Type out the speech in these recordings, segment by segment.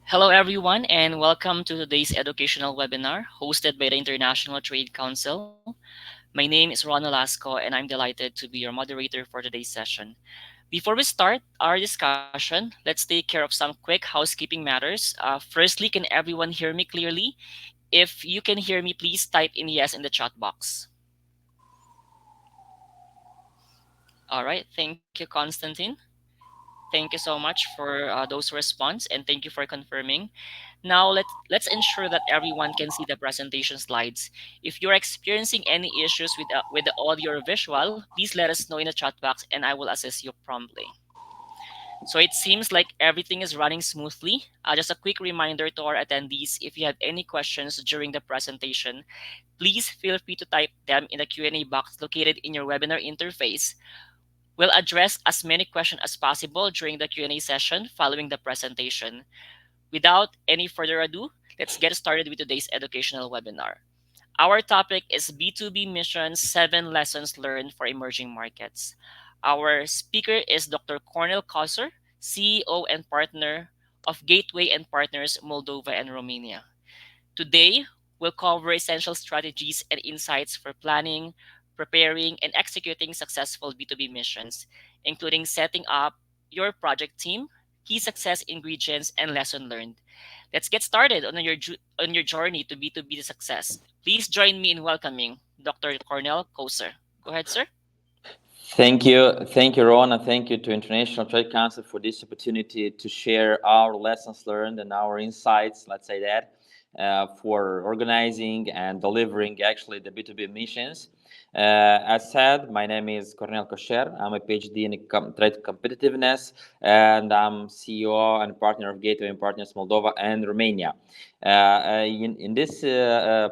Hello, everyone, and welcome to today's educational webinar hosted by the International Trade Council. My name is Ron Olasco, and I'm delighted to be your moderator for today's session. Before we start our discussion, let's take care of some quick housekeeping matters. Firstly, can everyone hear me clearly? If you can hear me, please type in yes in the chat box. All right, thank you, Constantine. Thank you so much for those response, and thank you for confirming. Now let's ensure that everyone can see the presentation slides. If you're experiencing any issues with the audio or visual, please let us know in the chat box, and I will assist you promptly. So it seems like everything is running smoothly. Just a quick reminder to our attendees: if you have any questions during the presentation, please feel free to type them in the Q&A box located in your webinar interface. We'll address as many questions as possible during the Q&A session following the presentation. Without any further ado, let's get started with today's educational webinar. Our topic is B2B Missions 7 Lessons Learned for Emerging Markets. Our speaker is Dr. Cornel Kosser, CEO and partner of Gateway and Partners Moldova and Romania. Today, we'll cover essential strategies and insights for planning, preparing, and executing successful B2B missions, including setting up your project team, key success ingredients, and lesson learned. Let's get started on your journey to B2B success. Please join me in welcoming Dr. Cornel Koser. Go ahead, sir. Thank you, Ron, and thank you to International Trade Council for this opportunity to share our lessons learned and our insights. Let's say that for organizing and delivering actually the B2B missions. As said, my name is Cornel Kosher. I'm a PhD in trade competitiveness, and I'm CEO and partner of Gateway and Partners Moldova and Romania. In this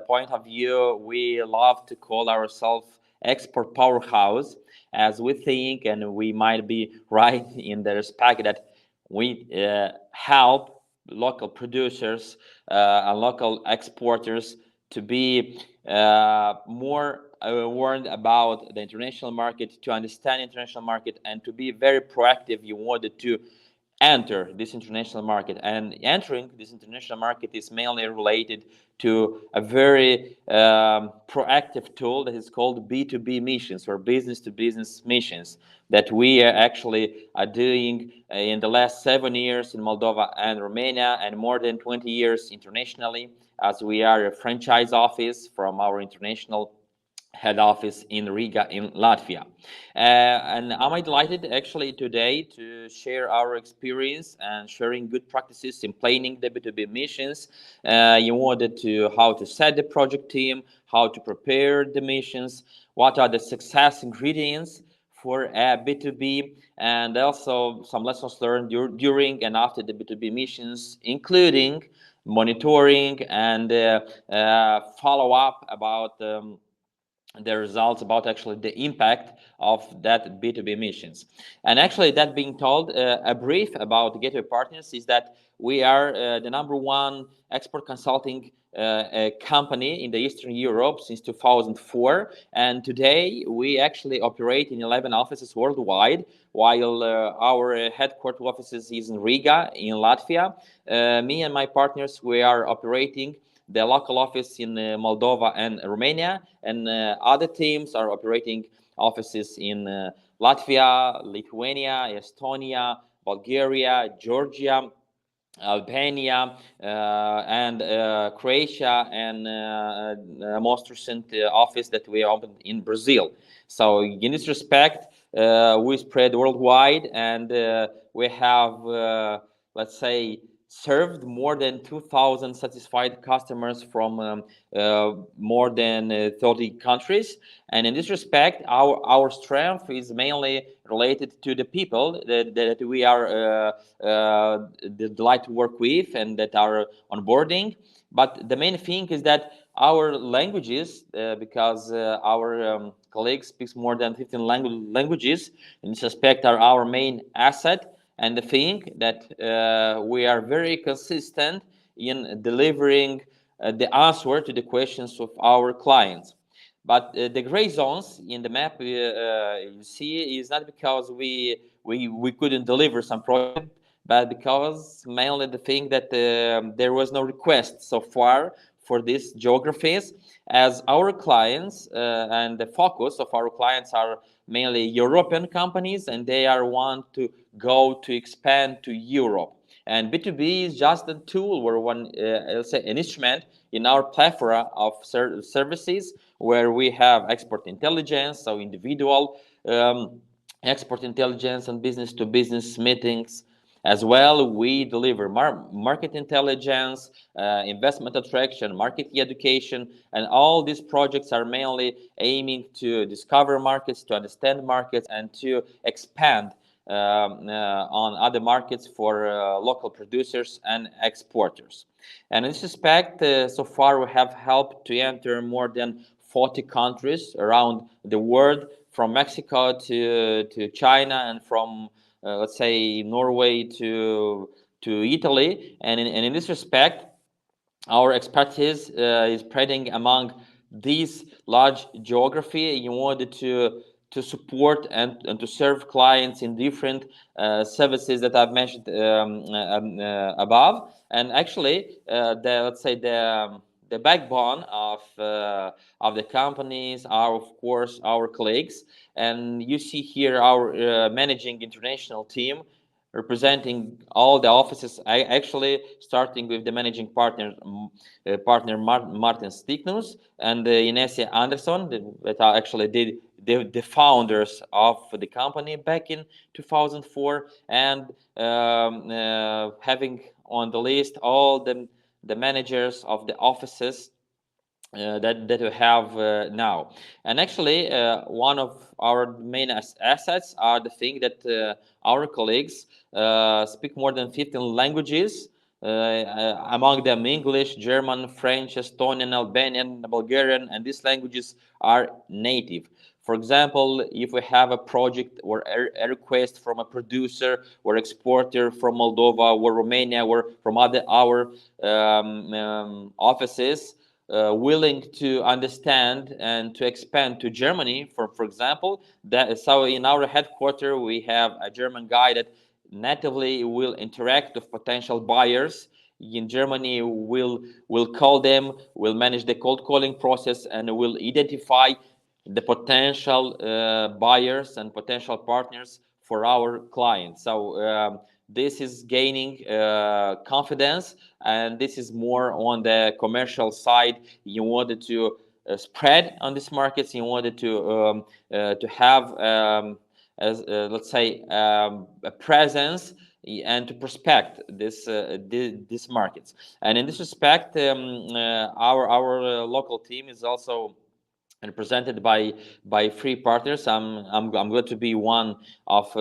point of view, we love to call ourselves export powerhouse, as we think, and we might be right in the respect that we help local producers and local exporters to be more warned about the international market, to understand international market, and to be very proactive. You wanted to enter this international market, and entering this international market is mainly related to a very proactive tool that is called B2B missions, or business to business missions, that we actually are doing in the last 7 years in Moldova and Romania, and more than 20 years internationally, as we are a franchise office from our international head office in Riga in Latvia. And I'm delighted actually today to share our experience and sharing good practices in planning the B2B missions. You wanted to how to set the project team, how to prepare the missions, what are the success ingredients for B2B, and also some lessons learned during and after the B2B missions, including monitoring and follow up about the results, about actually the impact of that B2B missions. And actually, that being told, a brief about Gateway Partners is that we are the number one export consulting company in the Eastern Europe since 2004, and today we actually operate in 11 offices worldwide, while our headquarters offices is in Riga in Latvia. Me and my partners, we are operating the local office in Moldova and Romania, and other teams are operating offices in Latvia, Lithuania, Estonia, Bulgaria, Georgia, Albania, and Croatia, and most recent office that we opened in Brazil. So in this respect, we spread worldwide, and we have, let's say, served more than 2,000 satisfied customers from more than 30 countries. And in this respect, our strength is mainly related to the people that we are delight to work with and that are onboarding. But the main thing is that our languages, because our colleagues speak more than 15 languages, in this respect are our main asset. And the thing that we are very consistent in delivering the answer to the questions of our clients. But the gray zones in the map you see is not because we couldn't deliver some project, but because mainly the thing that there was no request so far for these geographies, as our clients and the focus of our clients are mainly European companies, and they are want to go to expand to Europe. And B2B is just a tool where one, let's say, an instrument in our plethora of services, where we have export intelligence, so individual export intelligence and business to business meetings. As well, we deliver market intelligence, investment attraction, market education, and all these projects are mainly aiming to discover markets, to understand markets, and to expand on other markets for local producers and exporters. And in this respect, so far we have helped to enter more than 40 countries around the world, from Mexico to China, and from let's say Norway to Italy. And in this respect, our expertise is spreading among these large geography in order to support and to serve clients in different services that I've mentioned above. And actually, the let's say the backbone of the companies are, of course, our colleagues. And you see here our managing international team representing all the offices. I actually starting with the managing partner Martin Stignus and Inesia Anderson, that are actually the founders of the company back in 2004, and having on the list all the managers of the offices that we have now. And actually, one of our main assets are the thing that our colleagues speak more than 15 languages, among them English, German, French, Estonian, Albanian, Bulgarian, and these languages are native. For example, if we have a project or a request from a producer or exporter from Moldova or Romania or from other our offices, willing to understand and to expand to Germany, for example, that so in our headquarters we have a German guy that natively will interact with potential buyers in Germany, will call them, will manage the cold calling process, and will identify the potential buyers and potential partners for our clients. So this is gaining confidence, and this is more on the commercial side in order to spread on these markets, in order to have as let's say a presence and to prospect these markets. And in this respect, our local team is also represented by three partners. I'm going to be one of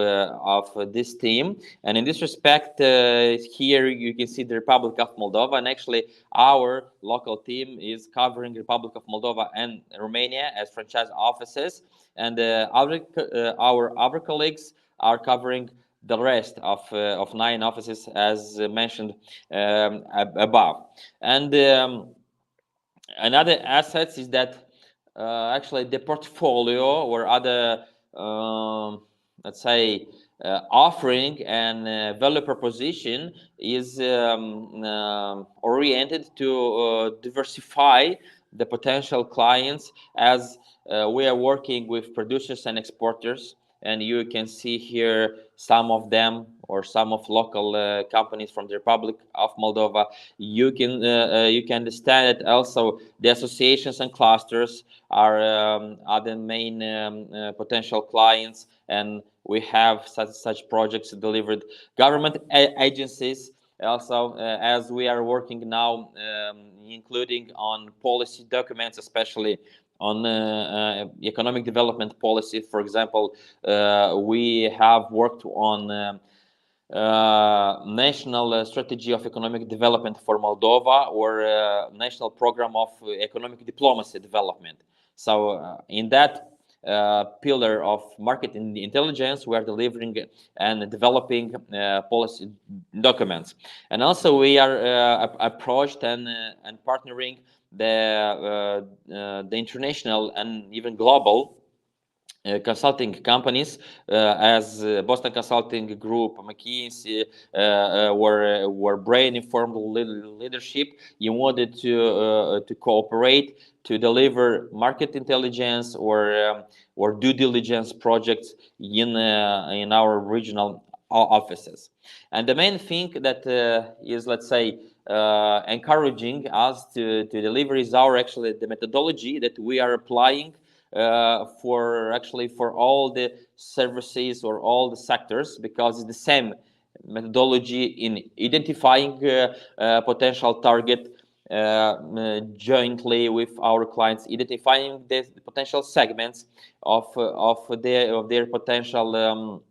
this team. And in this respect, here you can see the Republic of Moldova, and actually our local team is covering Republic of Moldova and Romania as franchise offices, and our other colleagues are covering the rest of 9 offices, as mentioned above. And another assets is that actually the portfolio or other let's say offering and value proposition is oriented to diversify the potential clients, as we are working with producers and exporters, and you can see here some of them, or some of local companies from the Republic of Moldova. You can understand that also the associations and clusters are the main potential clients, and we have such projects delivered. Government agencies also, as we are working now, including on policy documents, especially on economic development policy. For example, we have worked on national strategy of economic development for Moldova, or national program of economic diplomacy development. So in that pillar of market intelligence, we are delivering and developing policy documents. And also we are approached and partnering the international and even global consulting companies, as Boston Consulting Group, McKinsey, were brain informed leadership in order to cooperate to deliver market intelligence or due diligence projects in our regional offices. And the main thing that is, let's say, encouraging us to deliver is our actually the methodology that we are applying for all the services or all the sectors, because it's the same methodology in identifying potential target jointly with our clients, identifying the potential segments of their potential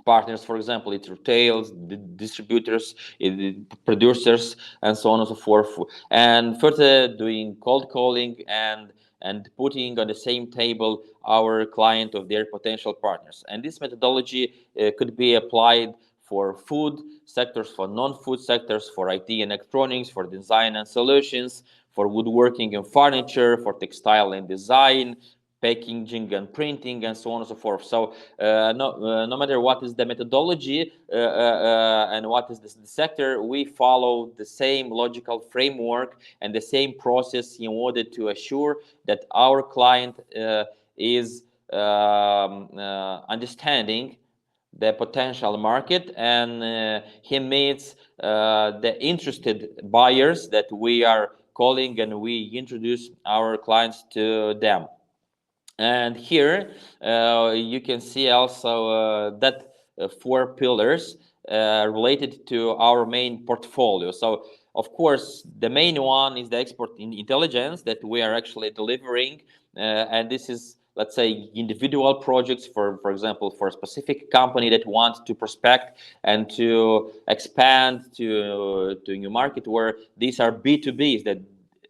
partners. For example, it's retails, distributors, producers, and so on and so forth. And further, doing cold calling and putting on the same table our client of their potential partners. And this methodology could be applied for food sectors, for non-food sectors, for IT and electronics, for design and solutions, for woodworking and furniture, for textile and design, packaging and printing, and so on and so forth. So no matter what is the methodology and what is the sector, we follow the same logical framework and the same process in order to assure that our client is understanding the potential market, and he meets the interested buyers that we are calling, and we introduce our clients to them. And here you can see also that four pillars related to our main portfolio. So of course the main one is the export intelligence that we are actually delivering, and this is, let's say, individual projects, for example, for a specific company that wants to prospect and to expand to a new market, where these are B2Bs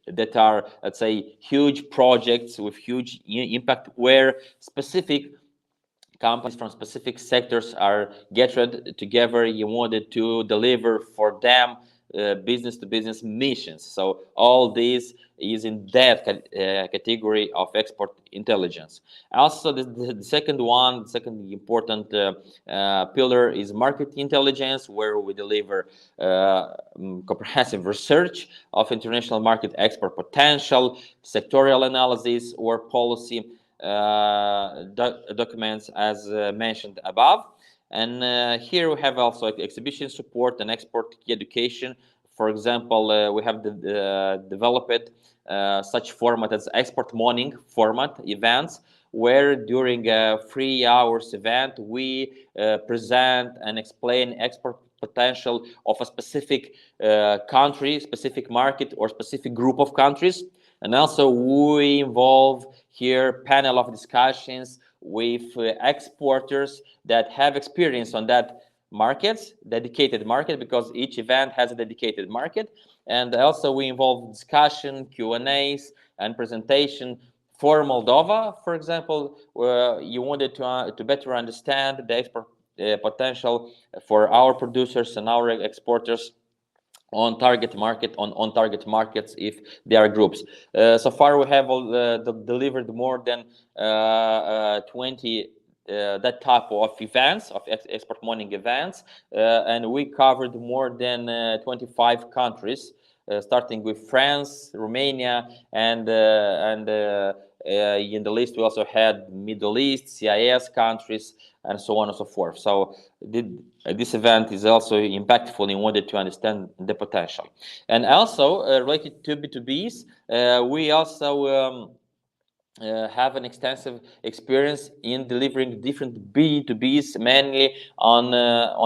that are, let's say, huge projects with huge impact, where specific companies from specific sectors are gathered together in order to deliver for them business to business missions. So all this is in that category of export intelligence. Also, the second one, the second important pillar is market intelligence, where we deliver comprehensive research of international market export potential, sectorial analysis, or policy documents, as mentioned above. And here we have also exhibition support and export education. For example, we have developed such format as export morning format events, where during a 3 hours event we present and explain export potential of a specific country, specific market, or specific group of countries. And also we involve here panel of discussions with exporters that have experience on that markets, dedicated market, because each event has a dedicated market. And also we involve discussion, Q&As, and presentation. For Moldova, for example, you wanted to better understand the export potential for our producers and our exporters on target markets, if there are groups. So far we have delivered more than 20 that type of events, of export morning events, and we covered more than 25 countries, starting with France, Romania, and in the list we also had Middle East, CIS countries, and so on and so forth. So this event is also impactful in order to understand the potential. And also related to B2Bs, we also have an extensive experience in delivering different B2Bs, mainly on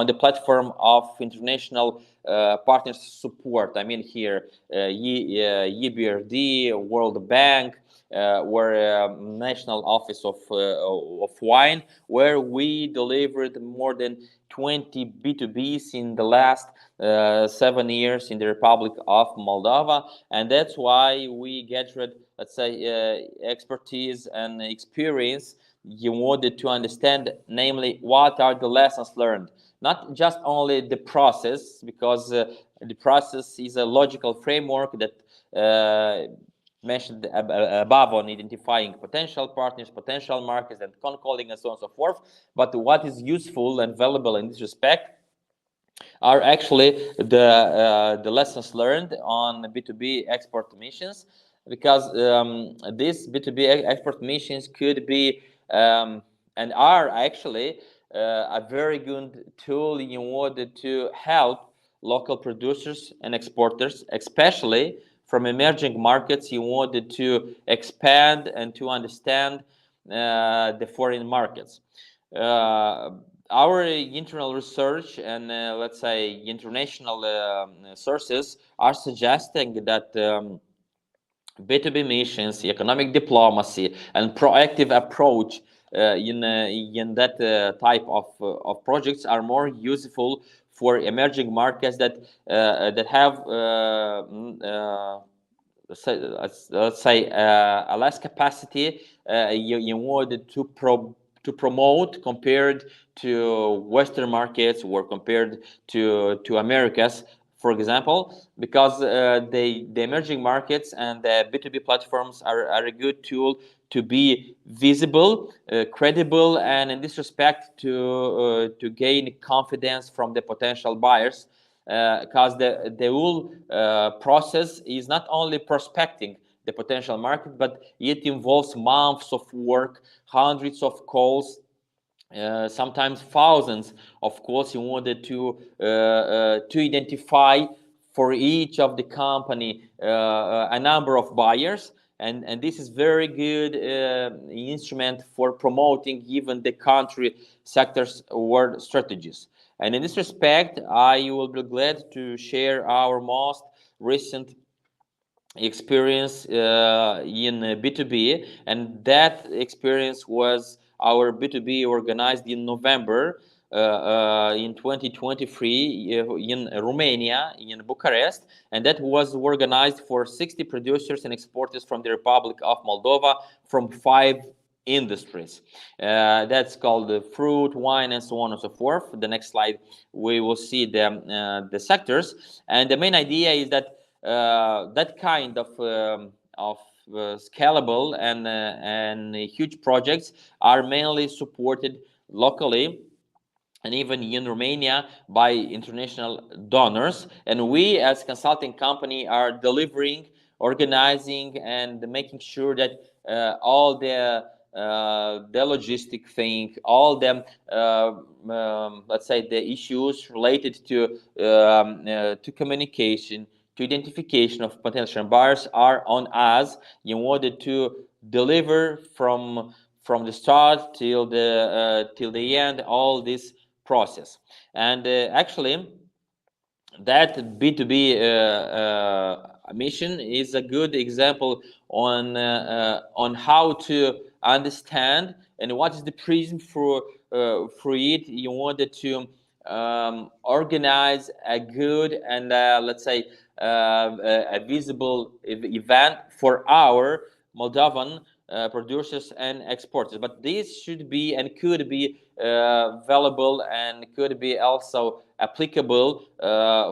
the platform of international partners support. I mean here EBRD, World Bank, where National Office of Wine, where we delivered more than 20 B2Bs in the last 7 years in the Republic of Moldova. And that's why we gathered, let's say, expertise and experience in order to understand, namely, what are the lessons learned. Not just only the process, because the process is a logical framework that mentioned above on identifying potential partners, potential markets, and con calling, and so on and so forth. But what is useful and valuable in this respect are actually the lessons learned on B2B export missions, because these B2B export missions could be and are actually a very good tool in order to help local producers and exporters, especially from emerging markets, in order to expand and to understand the foreign markets. Uh, our internal research and let's say international sources are suggesting that B2B missions, economic diplomacy, and proactive approach in that type of projects are more useful for emerging markets that have let's say a less capacity in order to promote compared to Western markets or compared to Americas, for example, because the emerging markets and the B2B platforms are a good tool to be visible, credible, and in this respect to gain confidence from the potential buyers, because the whole process is not only prospecting the potential market, but it involves months of work, hundreds of calls, sometimes thousands of calls in order to identify for each of the company a number of buyers, and this is very good instrument for promoting even the country sectors or strategies. And in this respect, I will be glad to share our most recent experience in B2B, and that experience was our B2B organized in November in 2023 in Romania, in Bucharest, and that was organized for 60 producers and exporters from the Republic of Moldova from 5 industries. That's called fruit, wine, and so on and so forth. The next slide, we will see the sectors, and the main idea is that that kind of scalable and huge projects are mainly supported locally and even in Romania by international donors. And we, as consulting company, are delivering, organizing, and making sure that all the logistic thing, all the let's say the issues related to communication, to identification of potential buyers are on us in order to deliver from the start till the end all this process. And actually, that B2B mission is a good example on how to understand and what is the prism for it in order to organize a good and let's say a visible event for our Moldovan producers and exporters. But this should be and could be valuable and could be also applicable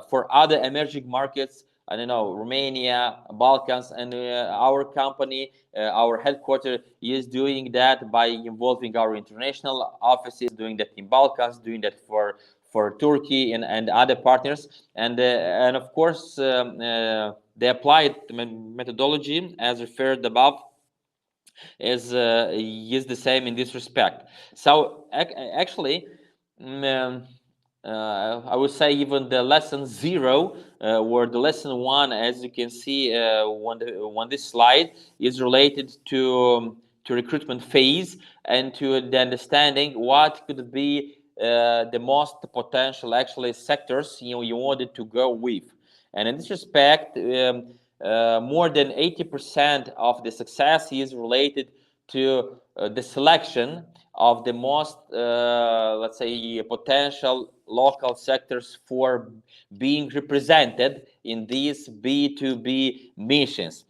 for other emerging markets. I don't know, Romania, Balkans, and our company, our headquarters is doing that by involving our international offices, doing that in Balkans, doing that for Turkey and other partners, and of course the applied methodology as referred above is the same in this respect. So actually, I would say even the lesson zero or the lesson one, as you can see on this slide, is related to recruitment phase and to the understanding what could be the most potential actually sectors you wanted to go with. And in this respect, more than 80% of the success is related to the selection of the most, let's say, potential local sectors for being represented in these B2B missions.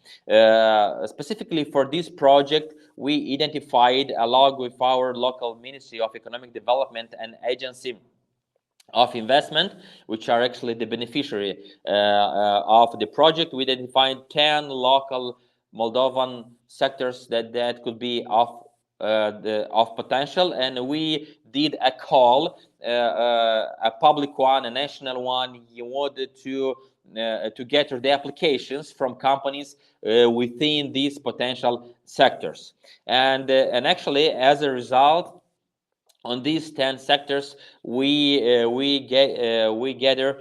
Specifically for this project, we identified, along with our local Ministry of Economic Development and Agency of Investment, which are actually the beneficiary of the project, we identified 10 local Moldovan sectors that could be of potential, and we did a call, a public one, a national one, in order to gather the applications from companies within these potential sectors, and actually, as a result, on these 10 sectors, we gather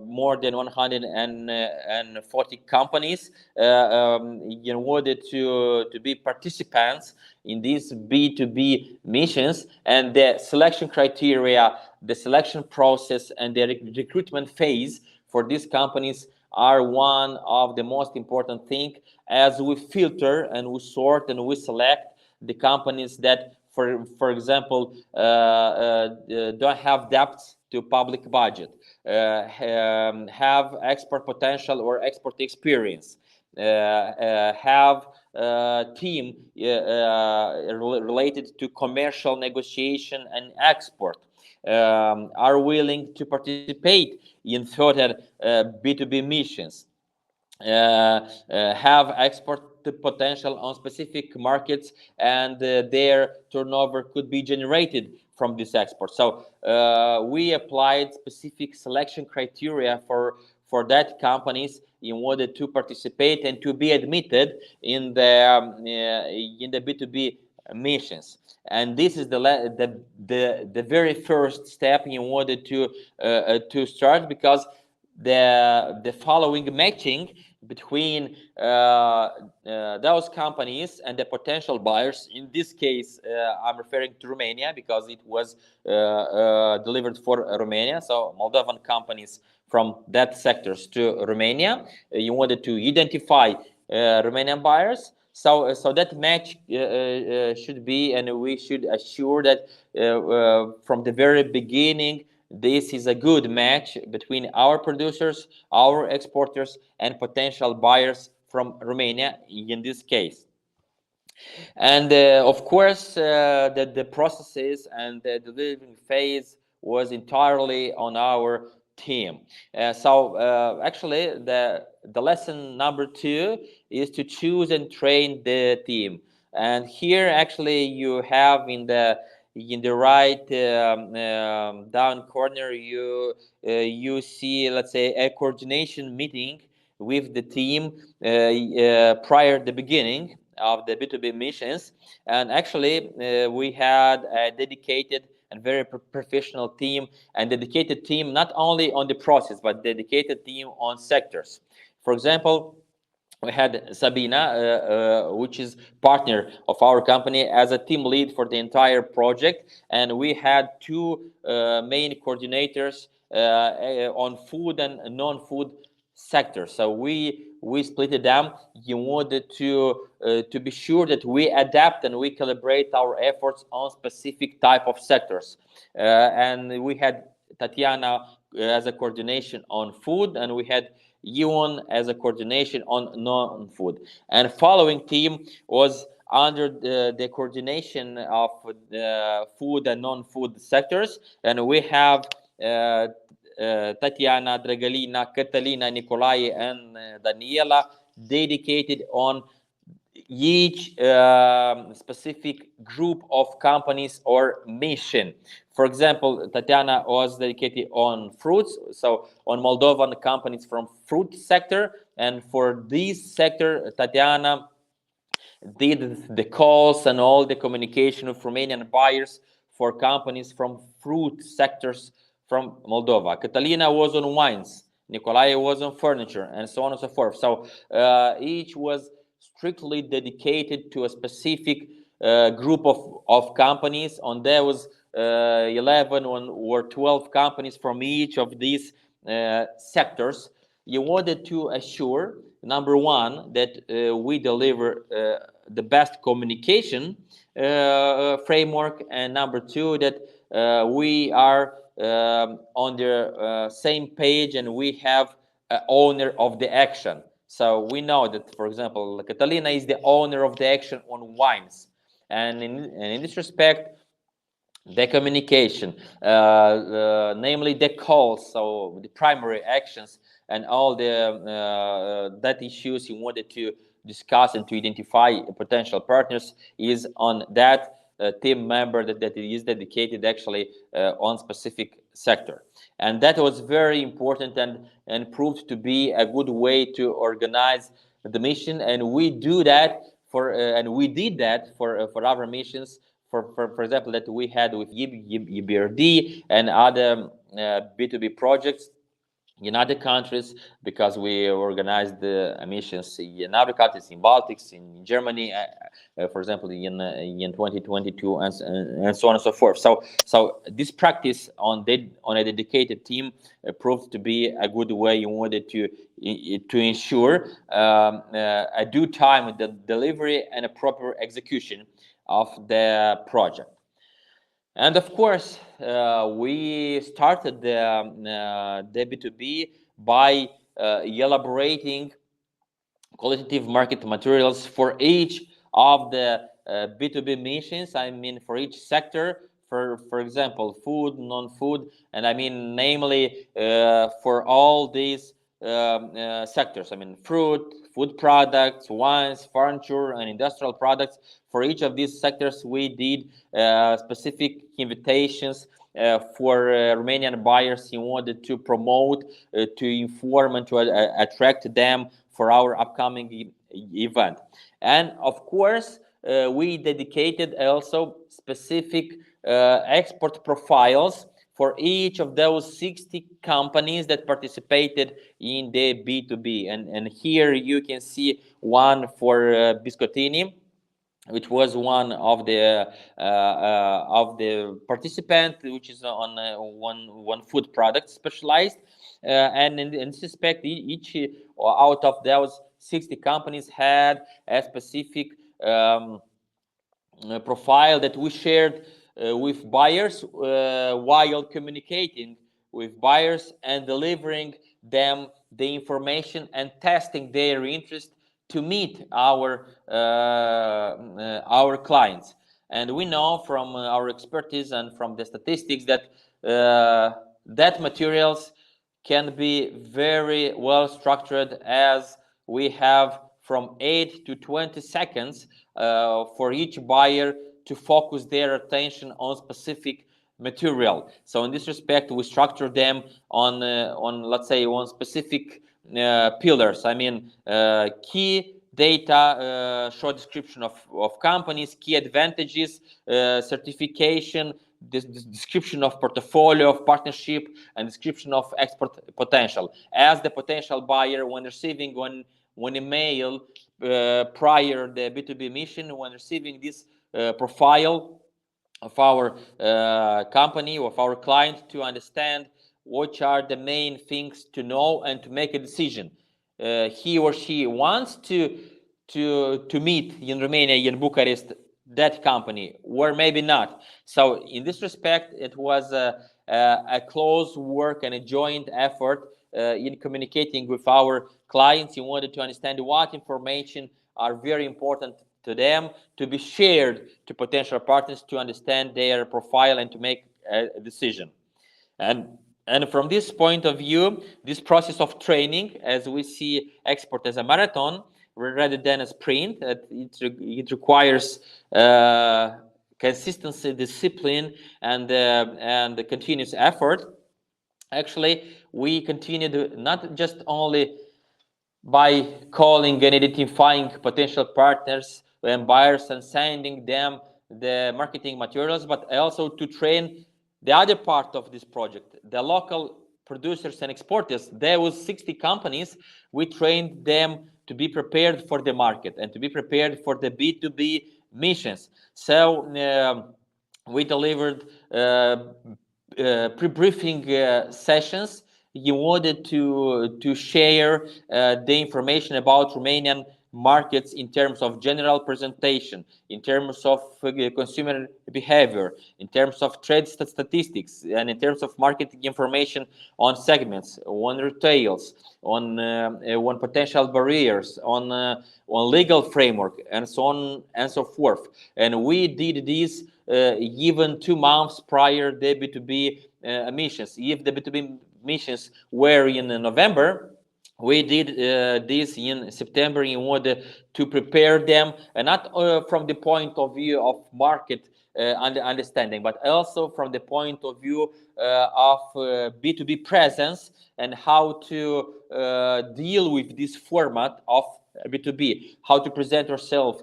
more than 140 companies in order to be participants in these B2B missions, and the selection criteria, the selection process, and the recruitment phase for these companies are one of the most important thing, as we filter and we sort and we select the companies that, for example, don't have debts to public budget, have export potential or export experience, have team related to commercial negotiation and export, are willing to participate in further B2B missions, have export potential on specific markets, and their turnover could be generated from this export. So we applied specific selection criteria for that companies in order to participate and to be admitted in the B2B missions. And this is the very first step in order to start, because the following matching between those companies and the potential buyers. In this case, I'm referring to Romania, because it was delivered for Romania. So Moldovan companies from that sectors to Romania, in order to identify Romanian buyers. So that match should be, and we should assure that from the very beginning, this is a good match between our producers, our exporters, and potential buyers from Romania in this case. And of course, the processes and the delivering phase was entirely on our team. Actually, the lesson number 2 is to choose and train the team. And here, actually, you have in the right down corner, you see, let's say, a coordination meeting with the team prior to the beginning of the B2B missions. And actually, we had a dedicated and very professional team, and dedicated team not only on the process, but dedicated team on sectors. For example, we had Sabina, which is partner of our company, as a team lead for the entire project, and we had 2 main coordinators on food and non-food sector. So we split them in order to be sure that we adapt and we calibrate our efforts on specific type of sectors. And we had Tatiana as a coordination on food, and we had Ion as a coordination on non-food. And following team was under the coordination of food and non-food sectors, and we have Tatiana, Dragalina, Catalina, Nicolae, and Daniela dedicated on each specific group of companies or mission. For example, Tatiana was dedicated on fruits, so on Moldovan companies from fruit sector, and for this sector, Tatiana did the calls and all the communication of Romanian buyers for companies from fruit sectors from Moldova. Catalina was on wines, Nicolae was on furniture, and so on and so forth. So each was strictly dedicated to a specific group of companies. On there was 11 or 12 companies from each of these sectors. You wanted to assure, number one, that we deliver the best communication framework, and number 2, that we are on the same page, and we have owner of the action. So we know that, for example, Catalina is the owner of the action on wines, and in this respect, the communication, namely the calls, so the primary actions, and all the that issues he wanted to discuss and to identify potential partners is on that team member that is dedicated actually on specific sector. And that was very important and proved to be a good way to organize the mission. And we do that and we did that for our missions, for example, that we had with EBRD and other B2B projects in other countries, because we organized the missions in other countries, in Baltics, in Germany, for example, in 2022, and so on and so forth. So this practice on a dedicated team proved to be a good way in order to ensure a due time the delivery and a proper execution of the project. And of course, we started the B2B by elaborating qualitative market materials for each of the B2B missions. I mean, for each sector, for example, food, non-food, and I mean, namely, for all these sectors. I mean, fruit, food products, wines, furniture, and industrial products. For each of these sectors, we did specific invitations for Romanian buyers in order to promote, to inform, and to attract them for our upcoming event. And of course, we dedicated also specific export profiles for each of those 60 companies that participated in the B2B. And here you can see one for Biscottini, which was one of the participant, which is on one food product specialized. And in this respect, each out of those 60 companies had a specific profile that we shared with buyers while communicating with buyers and delivering them the information and testing their interest to meet our clients. And we know from our expertise and from the statistics that that materials can be very well structured, as we have from 8 to 20 seconds for each buyer to focus their attention on specific material. So in this respect, we structure them on let's say on specific pillars. I mean, key data, short description of companies, key advantages, certification, this description of portfolio of partnership, and description of export potential. As the potential buyer, when receiving one email prior the B2B mission, when receiving this profile of our company, of our client, to understand what are the main things to know and to make a decision. He or she wants to meet in Romania, in Bucharest, that company, or maybe not. So in this respect, it was a close work and a joint effort in communicating with our clients in order to understand what information are very important to them to be shared to potential partners to understand their profile and to make a decision. And from this point of view, this process of training, as we see export as a marathon rather than a sprint, it requires consistency, discipline, and the continuous effort. Actually, we continued not just only by calling and identifying potential partners and buyers and sending them the marketing materials, but also to train the other part of this project, the local producers and exporters. There was 60 companies. We trained them to be prepared for the market and to be prepared for the B2B missions. So we delivered pre-briefing sessions in order to share the information about Romanian markets in terms of general presentation, in terms of consumer behavior, in terms of trade statistics, and in terms of marketing information on segments, on retails, on potential barriers, on legal framework, and so on and so forth. And we did this even 2 months prior the B2B missions. If the B2B missions were in November, we did this in September in order to prepare them, and not from the point of view of market understanding, but also from the point of view of B2B presence and how to deal with this format of B2B, how to present yourself,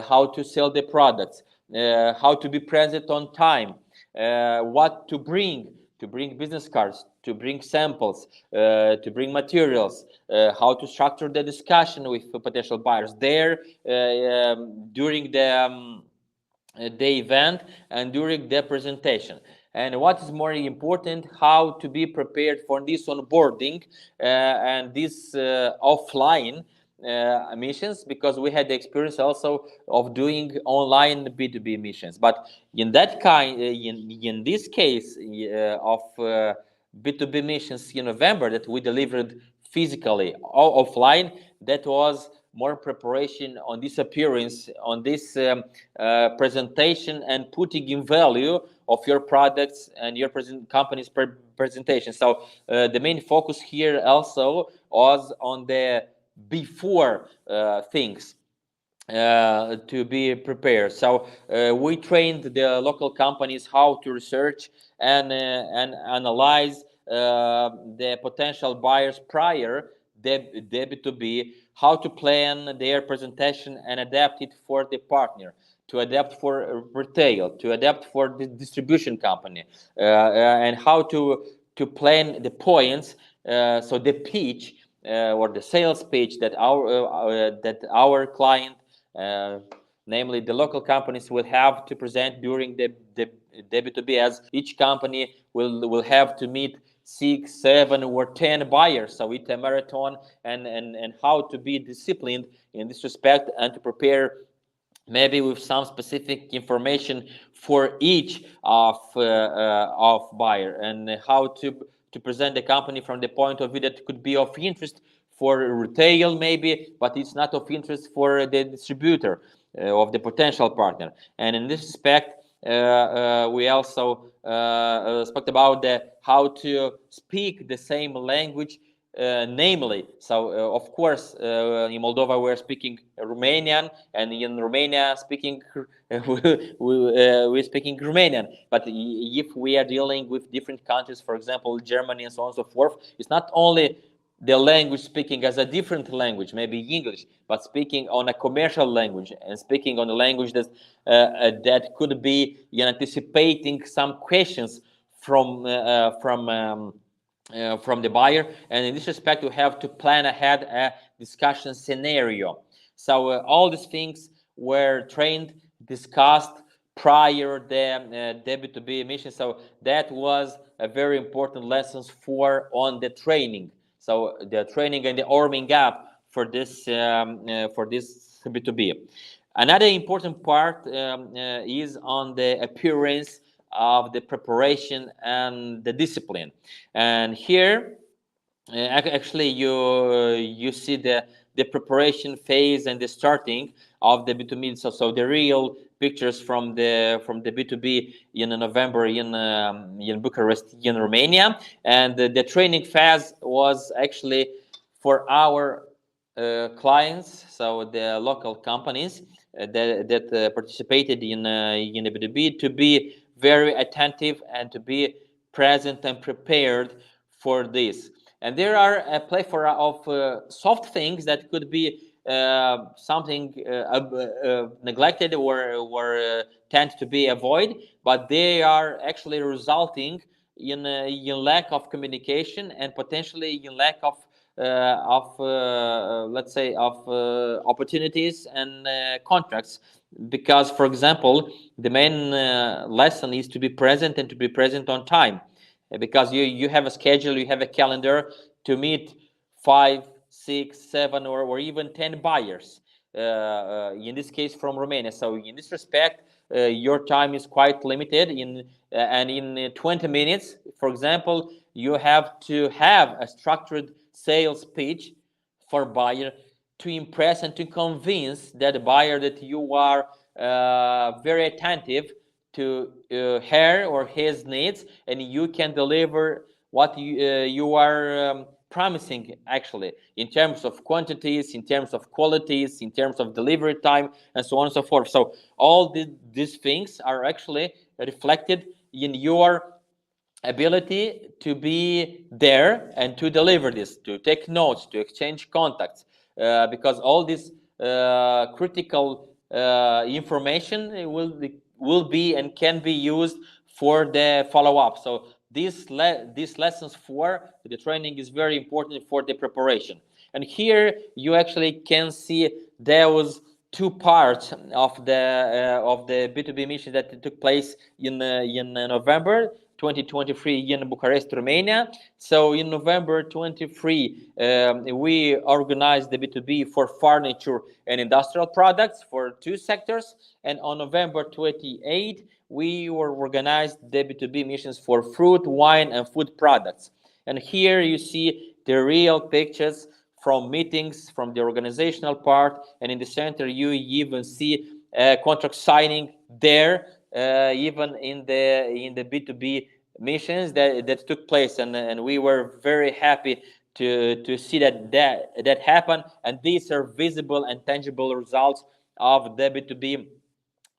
how to sell the products, how to be present on time, what to bring business cards, to bring samples, to bring materials, how to structure the discussion with potential buyers there during the event and during the presentation. And what is more important, how to be prepared for this onboarding and this offline missions, because we had the experience also of doing online B2B missions. But in that kind, in this case of B2B missions in November that we delivered physically or offline, that was more preparation on this appearance, on this presentation, and putting in value of your products and your company's presentation. So the main focus here also was on the before things to be prepared. So we trained the local companies how to research and analyze the potential buyers prior debit to be, how to plan their presentation and adapt it for the partner, to adapt for retail, to adapt for the distribution company, and how to plan the points, so the pitch or the sales pitch that our client, uh, namely the local companies, will have to present during the B2B, as each company will have to meet 6, 7, or 10 buyers. So it's a marathon, and how to be disciplined in this respect and to prepare maybe with some specific information for each of buyer, and how to present the company from the point of view that could be of interest for retail maybe, but it's not of interest for the distributor of the potential partner. And in this respect, we also spoke about how to speak the same language, namely. So, of course, in Moldova we're speaking Romanian, and in Romania speaking we're speaking Romanian. But if we are dealing with different countries, for example, Germany and so on and so forth, it's not only the language speaking as a different language, maybe English, but speaking on a commercial language and speaking on a language that could be anticipating some questions from the buyer. And in this respect, you have to plan ahead a discussion scenario. So all these things were trained, discussed prior the B2B mission. So that was a very important lessons on the training. So the training and the warming up for this B2B. Another important part is on the appearance of the preparation and the discipline. And here, actually, you see the preparation phase and the starting of the B2B. So the real pictures from the B2B in November in Bucharest, in Romania, and the training phase was actually for our clients, so the local companies that participated in the B2B, to be very attentive and to be present and prepared for this. And there are a plethora of soft things that could be something neglected or tend to be avoided, but they are actually resulting in lack of communication and potentially in lack of let's say of opportunities and contracts. Because, for example, the main lesson is to be present and to be present on time, because you have a schedule, you have a calendar to meet 5, 6, 7, or even 10 buyers, in this case from Romania. So in this respect, your time is quite limited and in 20 minutes, for example, you have to have a structured sales pitch for buyer to impress and to convince that buyer that you are very attentive to her or his needs, and you can deliver what you are promising, actually, in terms of quantities, in terms of qualities, in terms of delivery time, and so on and so forth. So all these things are actually reflected in your ability to be there and to deliver this, to take notes, to exchange contacts, because all this critical information will be and can be used for the follow-up. So these lessons for the training is very important for the preparation. And here you actually can see there was two parts of the B2B mission that took place in November 2023 in Bucharest, Romania. So in November 23, we organized the B2B for furniture and industrial products for two sectors. And on November 28, we were organized the B2B missions for fruit, wine, and food products. And here you see the real pictures from meetings, from the organizational part, and in the center you even see contract signing there, even in the B2B missions that took place, and we were very happy to see that happen. And these are visible and tangible results of the B2B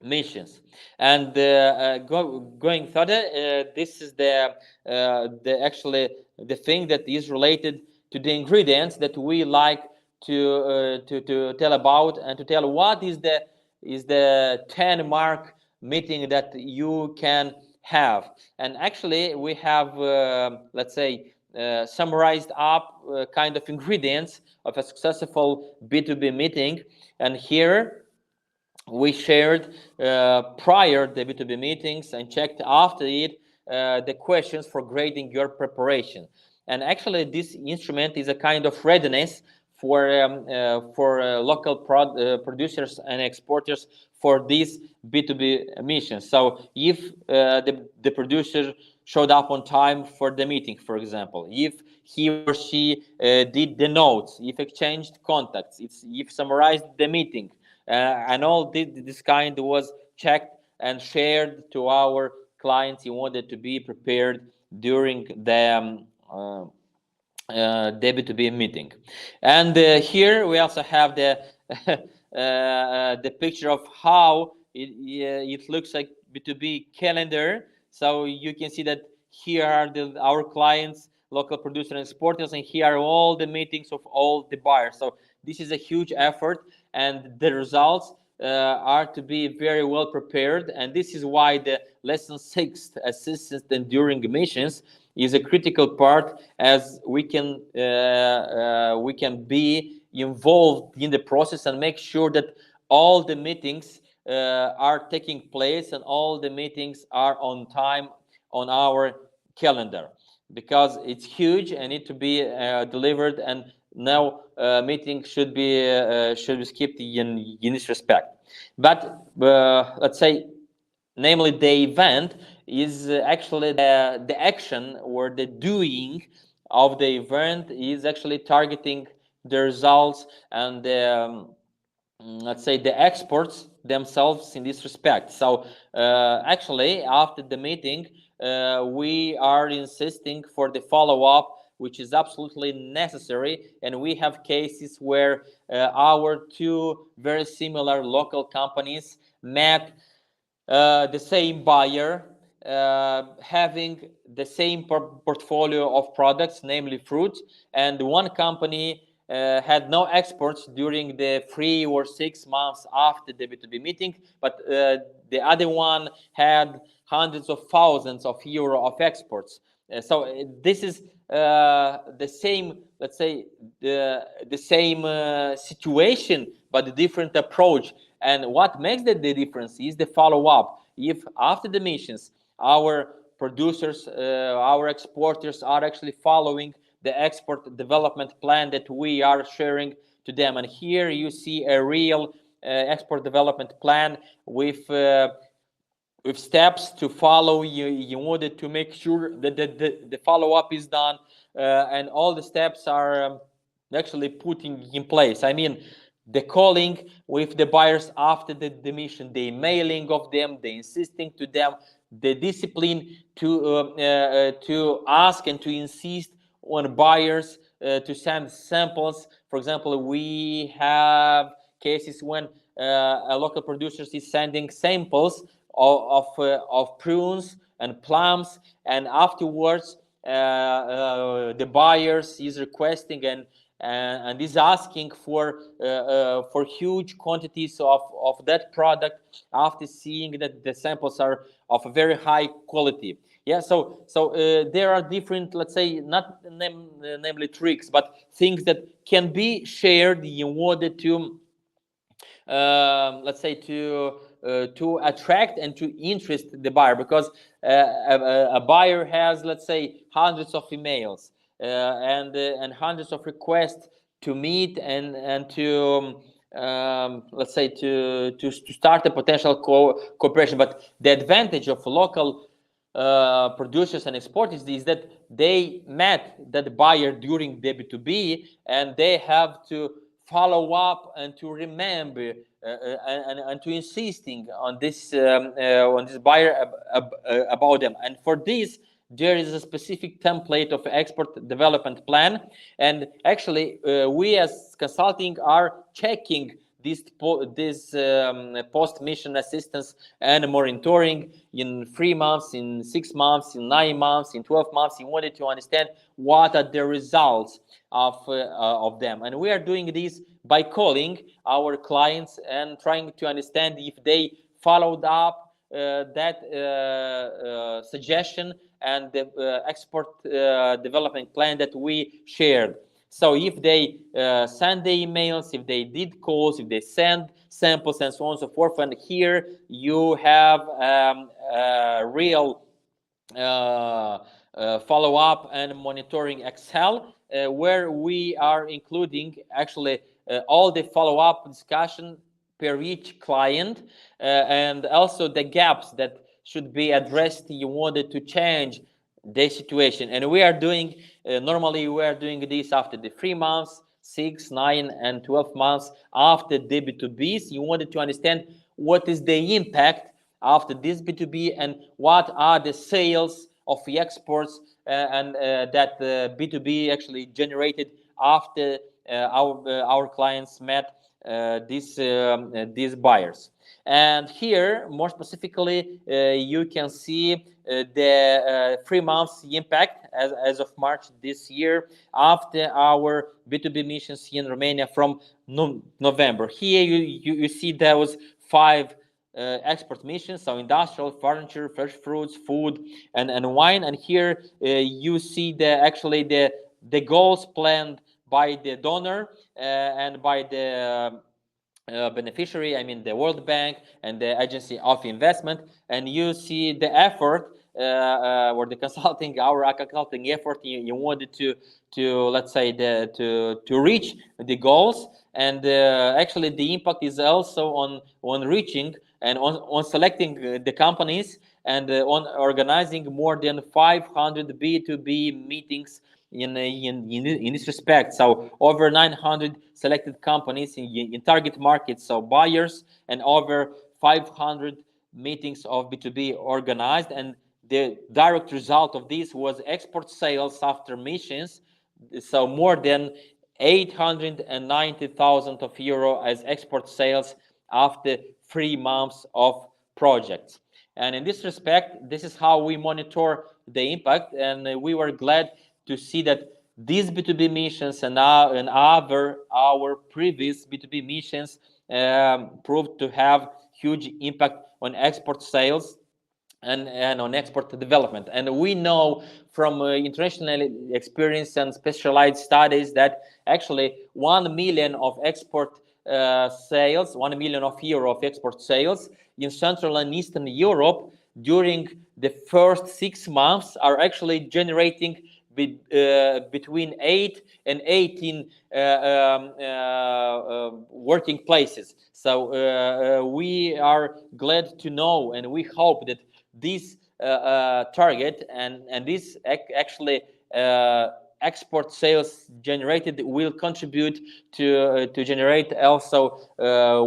missions. And going further, this is the actually the thing that is related to the ingredients that we like to tell about, and to tell what is the 10 mark meeting that you can have. And actually we have let's say summarized up kind of ingredients of a successful B2B meeting. And here we shared prior the B2B meetings and checked after it the questions for grading your preparation. And actually this instrument is a kind of readiness for local producers and exporters for these B2B missions. So if the producer showed up on time for the meeting, for example, if he or she did the notes, if exchanged contacts, if summarized the meeting, and all this kind was checked and shared to our clients in order to be prepared during the B2B meeting. And here we also have the picture of how it looks like B2B calendar. So you can see that here are our clients, local producers and exporters, and here are all the meetings of all the buyers. So this is a huge effort, and the results are to be very well prepared. And this is why the lesson 6, assistance during missions, is a critical part, as we can be involved in the process and make sure that all the meetings are taking place and all the meetings are on time on our calendar, because it's huge and need to be delivered, and no meeting should be skipped in this respect. But let's say, namely the event is actually the action or the doing of the event is actually targeting the results and let's say the experts themselves in this respect. So actually after the meeting we are insisting for the follow-up, which is absolutely necessary. And we have cases where our two very similar local companies met the same buyer, having the same portfolio of products, namely fruit, and one company had no exports during the 3 or 6 months after the B2B meeting, but the other one had hundreds of thousands of euro of exports. So this is the same, let's say, the same situation, but a different approach. And what makes the difference is the follow-up. If after the missions, our producers, our exporters are actually following the export development plan that we are sharing to them. And here you see a real export development plan with steps to follow in order to make sure that the follow-up is done, and all the steps are actually putting in place. I mean, the calling with the buyers after the mission, the mailing of them, the insisting to them, the discipline to ask and to insist on buyers to send samples. For example, we have cases when a local producer is sending samples of prunes and plums, and afterwards the buyers is requesting and is asking for huge quantities of that product after seeing that the samples are of a very high quality. Yeah, so there are different, let's say, not namely tricks, but things that can be shared in order to let's say to attract and to interest the buyer, because a buyer has, let's say, hundreds of emails and hundreds of requests to meet and to let's say to start a potential cooperation. But the advantage of local producers and exporters is that they met that buyer during the B2B, and they have to follow up and to remember and to insisting on this buyer about them. And for this, there is a specific template of export development plan. And actually, we as consulting are checking this post mission assistance and monitoring in 3 months, in 6 months, in 9 months, in 12 months, in order to understand what are the results of them. And we are doing this by calling our clients and trying to understand if they followed up that suggestion and the export development plan that we shared. So if they send the emails, if they did calls, if they send samples and so on and so forth, and here you have real follow-up and monitoring Excel, where we are including actually all the follow-up discussion per each client, and also the gaps that should be addressed in order to change the situation. And we are doing normally we are doing this after the 3 months, 6, 9, and 12 months after the B2Bs. You wanted to understand what is the impact after this B2B and what are the sales of the exports and that B2B actually generated after our clients met these buyers. And here, more specifically, you can see the 3 months impact as of March this year after our B2B missions in Romania from November. Here you see there was 5 export missions, so industrial, furniture, fresh fruits, food, and wine. And here you see the goals planned by the donor and by the beneficiary, I mean the World Bank and the Agency of Investment. And you see the effort or the consulting, our consulting effort in order to let's say to reach the goals. And actually the impact is also on reaching and on selecting the companies and on organizing more than 500 B2B meetings in this respect. So over 900 selected companies in target markets, so buyers, and over 500 meetings of B2B organized. And the direct result of this was export sales after missions, so more than 890,000 of euro as export sales after 3 months of projects. And in this respect, this is how we monitor the impact, and we were glad to see that these B2B missions and our previous B2B missions proved to have huge impact on export sales and on export development. And we know from international experience and specialized studies that actually 1 million of export sales, 1 million of euro of export sales in Central and Eastern Europe during the first 6 months are actually generating between 8 and 18 working places. So we are glad to know, and we hope that this target and this actually export sales generated will contribute to generate also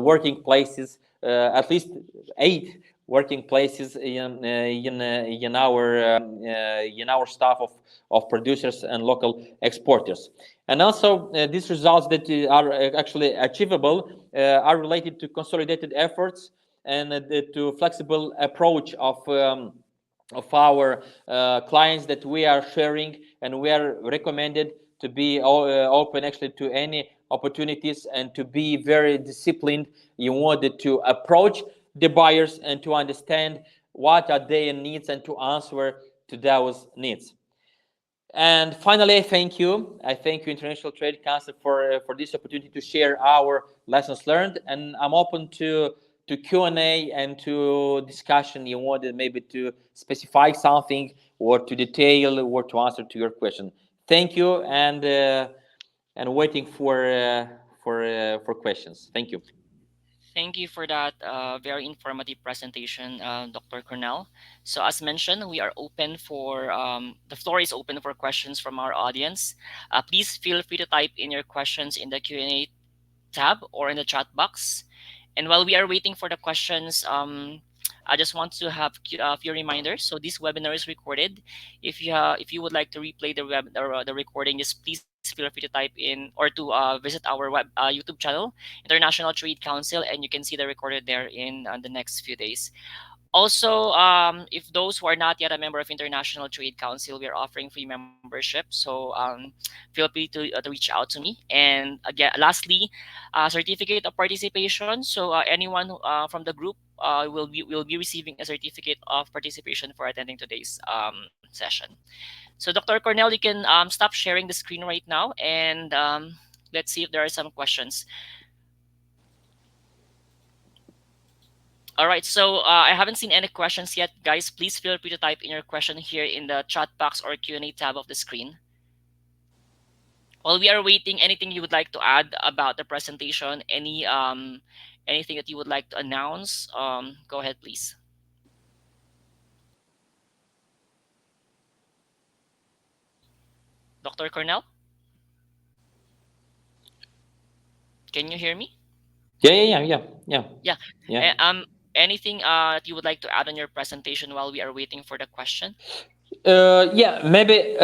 working places, at least 8 working places in our staff of producers and local exporters. And also, these results that are actually achievable are related to consolidated efforts and to flexible approach of our clients that we are sharing, and we are recommended to be open actually to any opportunities and to be very disciplined in order to approach the buyers and to understand what are their needs and to answer to those needs. And finally, I thank you. I thank you, International Trade Council, for this opportunity to share our lessons learned. And I'm open to Q&A and to discussion. You wanted maybe to specify something or to detail or to answer to your question. Thank you, and waiting for questions. Thank you. Thank you for that very informative presentation, Dr. Cornell. So, as mentioned, we are open for the floor is open for questions from our audience. Please feel free to type in your questions in the Q&A tab or in the chat box. And while we are waiting for the questions, I just want to have a few reminders. So this webinar is recorded. If you would like to replay the web or the recording, just please feel free to type in or to visit our YouTube channel, International Trade Council, and you can see the recorded there in the next few days. Also, if those who are not yet a member of International Trade Council, we are offering free membership. So feel free to reach out to me. And again, lastly, certificate of participation. So anyone from the group will be receiving a certificate of participation for attending today's session. So Dr. Cornell, you can stop sharing the screen right now, and let's see if there are some questions. All right, so I haven't seen any questions yet, guys. Please feel free to type in your question here in the chat box or Q&A tab of the screen. While we are waiting, anything you would like to add about the presentation? Anything that you would like to announce? Go ahead, please. Dr. Cornell, can you hear me? Yeah. Yeah. Yeah. Anything that you would like to add on your presentation while we are waiting for the question? Yeah, maybe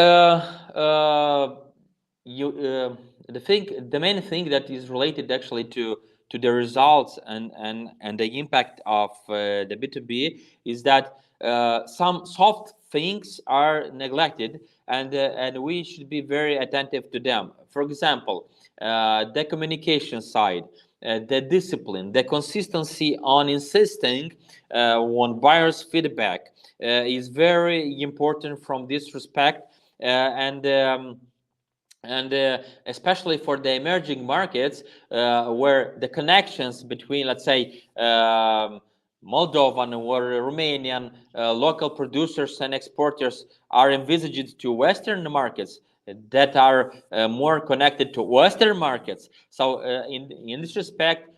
you the main thing that is related actually to the results and the impact of the B2B is that some soft things are neglected, and we should be very attentive to them. For example, the communication side, the discipline, the consistency on insisting on buyers' feedback is very important from this respect, and especially for the emerging markets, where the connections between, let's say, Moldovan or Romanian local producers and exporters are envisaged to Western markets that are more connected to Western markets. So in this respect,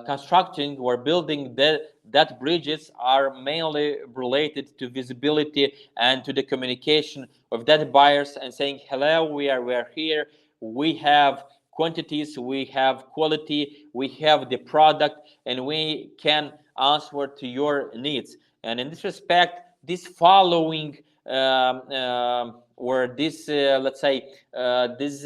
constructing or building that bridges are mainly related to visibility and to the communication of that buyers and saying, hello, we are here, we have quantities, we have quality, we have the product, and we can answer to your needs. And in this respect, this following or this let's say this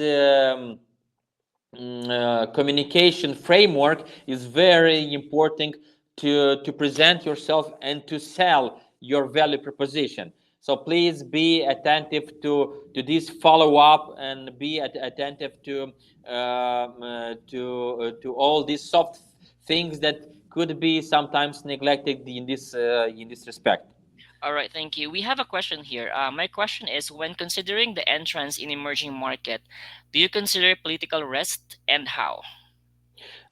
communication framework is very important to present yourself and to sell your value proposition. So please be attentive to this follow up and be attentive to all these soft things that could be sometimes neglected in this respect. All right, thank you. We have a question here. My question is, when considering the entrance in emerging market, do you consider political risk and how?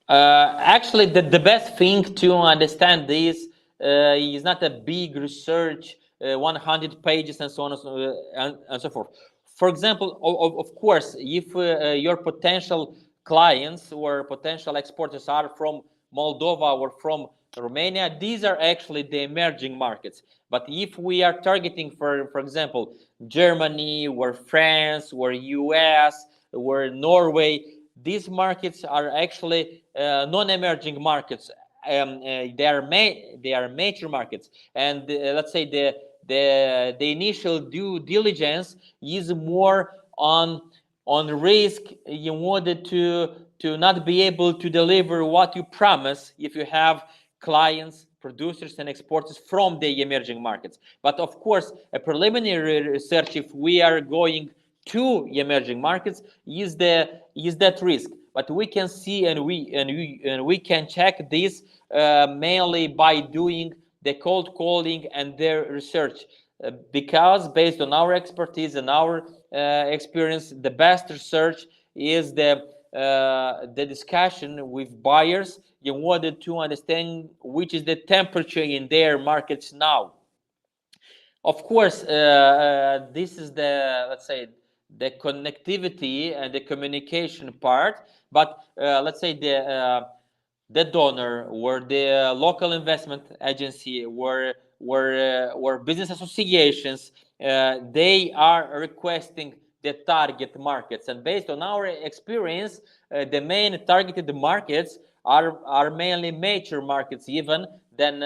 Actually, the best thing to understand this is not a big research, 100 pages and so on and so forth. For example, of course, if your potential clients or potential exporters are from Moldova or from Romania, these are actually the emerging markets. But if we are targeting, for example, Germany or France or US or Norway, these markets are actually non-emerging markets. They are major markets, and let's say the initial due diligence is more on risk in order to not be able to deliver what you promise if you have clients, producers, and exporters from the emerging markets. But of course, a preliminary research, if we are going to emerging markets, is that risk. But we can see and we can check this mainly by doing the cold calling and their research, because based on our expertise and our experience, the best research is the discussion with buyers in order to understand which is the temperature in their markets now. Of course, this is the, let's say, the connectivity and the communication part, but let's say the donor or the local investment agency or business associations, they are requesting the target markets, and based on our experience, the main targeted markets are mainly mature markets even than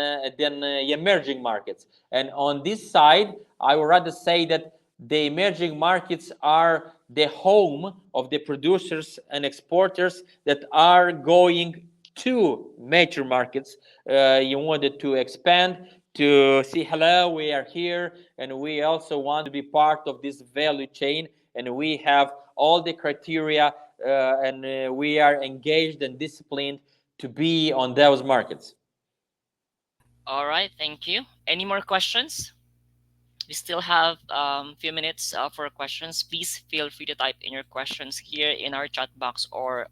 emerging markets. And on this side, I would rather say that the emerging markets are the home of the producers and exporters that are going to major markets in order to expand, to see, hello, we are here, and we also want to be part of this value chain, and we have all the criteria, and we are engaged and disciplined to be on those markets. All right, thank you. Any more questions? We still have a few minutes for questions. Please feel free to type in your questions here in our chat box or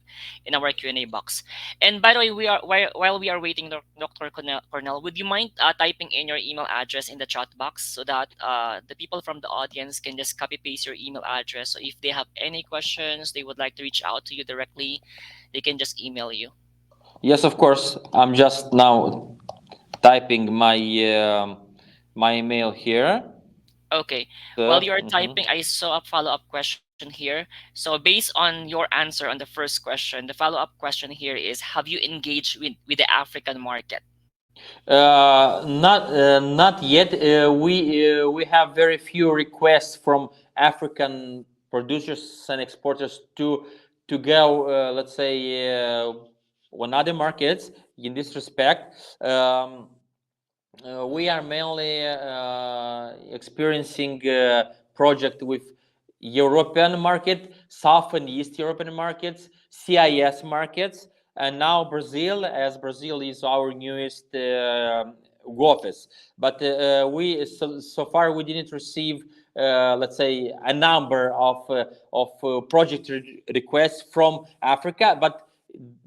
in our Q&A box. And by the way, while we are waiting, Dr. Cornell, would you mind typing in your email address in the chat box so that the people from the audience can just copy paste your email address? So if they have any questions, they would like to reach out to you directly, they can just email you. Yes, of course. I'm just now typing my email here. Okay. While So, you're typing, I saw a follow-up question here. So based on your answer on the first question, the follow-up question here is, have you engaged with the African market? not yet. We have very few requests from African producers and exporters to go, let's say, on other markets in this respect. We are mainly experiencing project with European market, South and East European markets, CIS markets, and now Brazil, as Brazil is our newest office. But so far we didn't receive, let's say, a number of project requests from Africa, but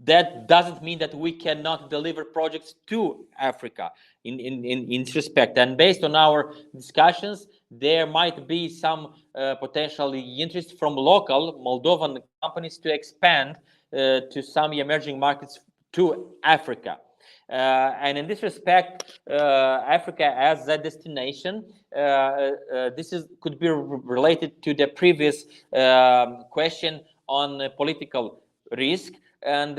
that doesn't mean that we cannot deliver projects to Africa in this respect. And based on our discussions, there might be some potential interest from local Moldovan companies to expand to some emerging markets to Africa. And in this respect, Africa as a destination, this could be related to the previous question on political risk. And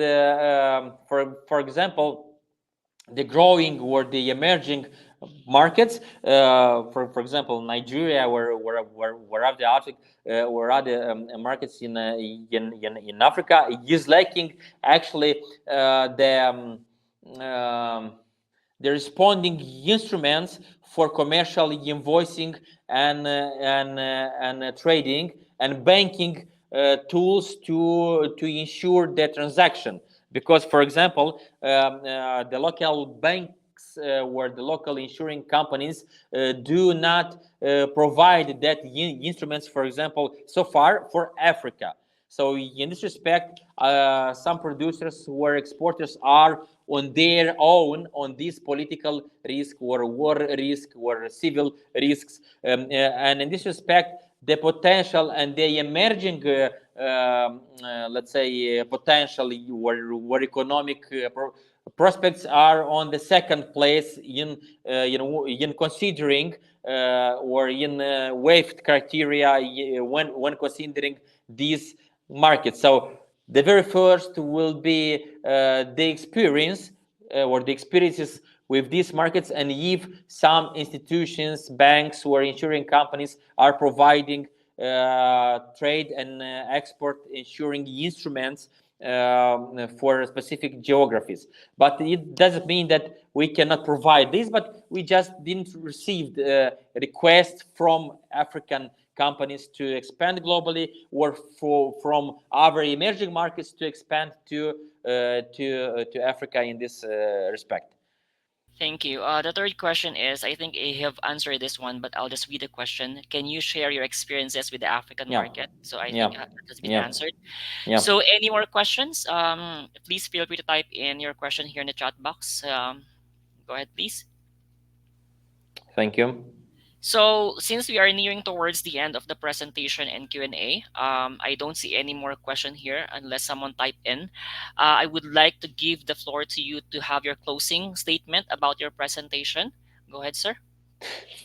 for example, the growing or the emerging markets, for example, Nigeria, where other Africa, where other markets in Africa is lacking actually the responding instruments for commercial invoicing and trading and banking tools to ensure the transaction. Because, for example, the local banks or the local insuring companies do not provide that instruments, for example, so far for Africa. So in this respect, some producers or exporters are on their own on this political risk or war risk or civil risks. And in this respect, the potential and the emerging, let's say, potential or economic prospects are on the second place in considering or in waived criteria when considering these markets. So the very first will be the experience or the experiences with these markets, and if some institutions, banks, or insuring companies are providing trade and export ensuring instruments for specific geographies. But it doesn't mean that we cannot provide this, but we just didn't receive requests from African companies to expand globally, or from other emerging markets to expand to Africa in this respect. Thank you. The third question is, I think I have answered this one, but I'll just read the question. Can you share your experiences with the African Yeah, market? So I think yeah, that has been yeah, answered. yeah. So any more questions? Please feel free to type in your question here in the chat box. Go ahead, please. Thank you. So since we are nearing towards the end of the presentation and Q&A, I don't see any more question here unless someone type in. I would like to give the floor to you to have your closing statement about your presentation. Go ahead, sir.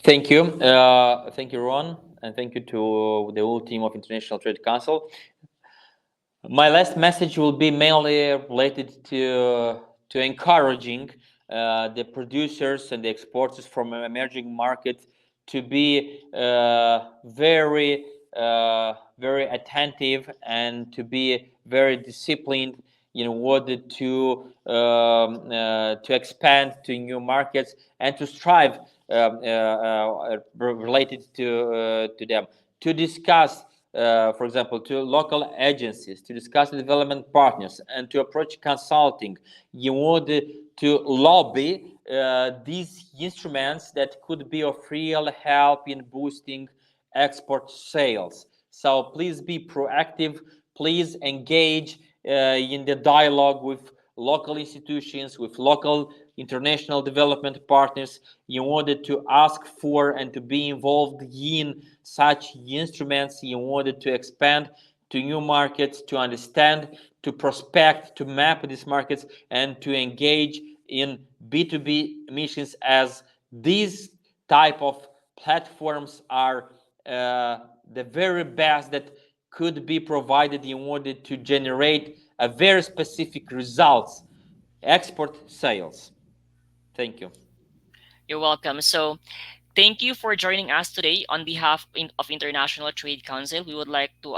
Thank you, Ron, and thank you to the whole team of International Trade Council. My last message will be mainly related to encouraging the producers and the exporters from emerging markets to be very attentive and to be very disciplined in order to expand to new markets and to strive related to them, to discuss, for example, to local agencies, to discuss development partners, and to approach consulting in order to lobby these instruments that could be of real help in boosting export sales. So please be proactive. Please engage in the dialogue with local institutions, with local international development partners, in order to ask for and to be involved in such instruments, in order to expand to new markets, to understand, to prospect, to map these markets, and to engage in B2B missions, as these type of platforms are the very best that could be provided in order to generate a very specific results: export sales. Thank you. You're welcome. So thank you for joining us today on behalf of International Trade Council. We would like to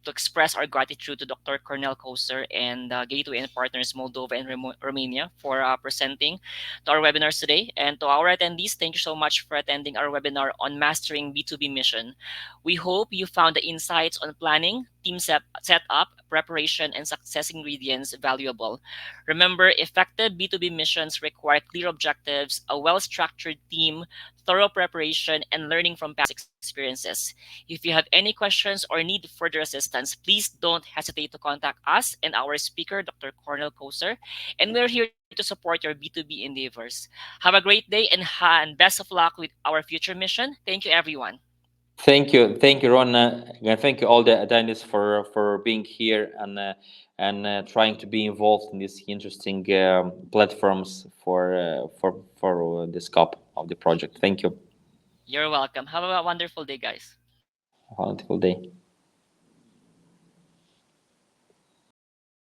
express our gratitude to Dr. Cornel Koster and Gateway and Partners Moldova and Romania for presenting to our webinars today. And to our attendees, thank you so much for attending our webinar on Mastering B2B Mission. We hope you found the insights on planning, team setup, preparation, and success ingredients valuable. Remember, effective B2B missions require clear objectives, a well-structured team, thorough preparation, and learning from past experiences. If you have any questions or need further assistance, please don't hesitate to contact us and our speaker, Dr. Cornel Koser, and we're here to support your B2B endeavors. Have a great day and best of luck with our future mission. Thank you, everyone. Thank you, Ron. Again, thank you all the attendees for being here and trying to be involved in these interesting platforms for the scope of the project. Thank you. You're welcome. Have a wonderful day, guys. Wonderful day.